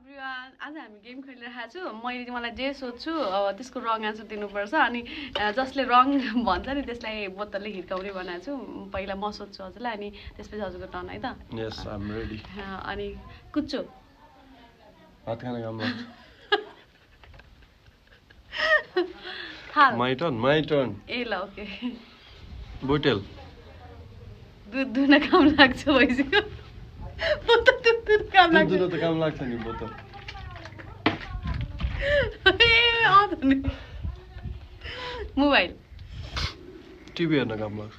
everyone आज हामी game खेलिरहेको छु मलाई जे सोध्छु त्यसको रङ आन्सर दिनुपर्छ अनि जसले रङ भन्छ नि त्यसलाई बोतलले हिर्काउने बनाएको छु पहिला म सोध्छु हजुरलाई अनि त्यसपछि हजुरको टर्न है त यस आई एम रेडी अनि कुच्चो भात खान काम लाग्छ थाल माइ टर्न ए ल ओके बोतल दुध दुन काम लाग्छ भइसक्यो बोतल दुध दुन काम लाग्छ दुध त काम लाग्छ नि बोतल ए अँ त नि मोबाइल टिभी हेर्न काम लाग्छ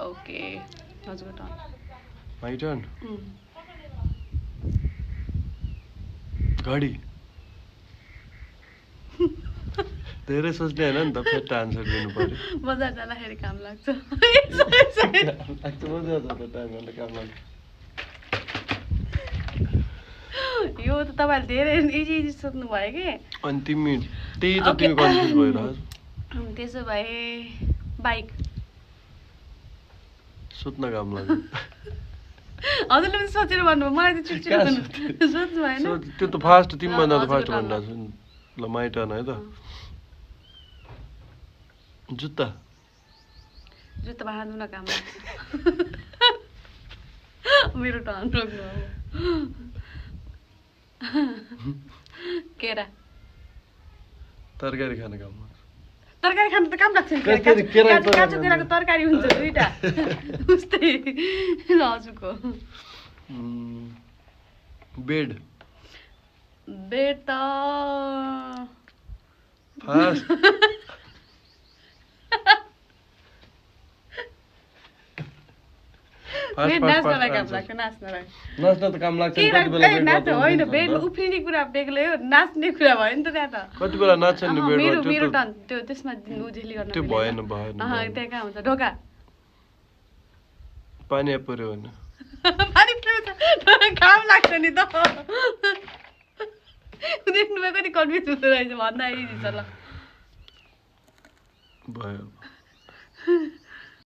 ओके हजुरको टर्न माइ टर्न घडी धेरै सोच्ने होइन नि त फेट आन्सर दिनु पर्यो बजार जाँदाखेरि काम लाग्छ काम लाग्छ यो त तपाईँहरूले धेरै इजी सोध्नु भयो कि अनि तिमी त्यही त तिमी कन्फ्युज भइरहेछ त्यसो भए बाइक सुत्न काम लाग्छ हजुरले पनि सोचेर भन्नुभयो मलाई त चिडचिड सोच्नु भएन त्यो त फास्ट तिमीभन्दा त फास्ट भनिरहेको छु ल माइ टर्न है त जुत्ता जुत्तामा हात धुन काम लाग्छ मेरो टर्न रोक्नु केरा तरकारी खान काम लाग्छ तरकारी खानु त काम लाग्छ नि काँचो केराको तरकारी हुन्छ दुईटा उस्तै ल हजुरको बेड बेड त फास्ट नाच्नलाई काम लाग्छ नाच्नलाई नाच्न त काम लाग्छ नाच्न होइन बेड उफ्रिने कुरा बेग्लै हो नाच्ने कुरा भयो नि त त्यहाँ त कति बेला नाच्छ नि बेड मेरो टर्न त्यो त्यसमा उजेली गर्न त्यो भएन त्यहाँ कहाँ हुन्छ ढोका पानी पर्यो भने पानी पिउँछ काम लाग्छ नि त देख्नुभयो कति कन्फ्युज हुँदो रहेछ भन्दा इजी छ ल भयो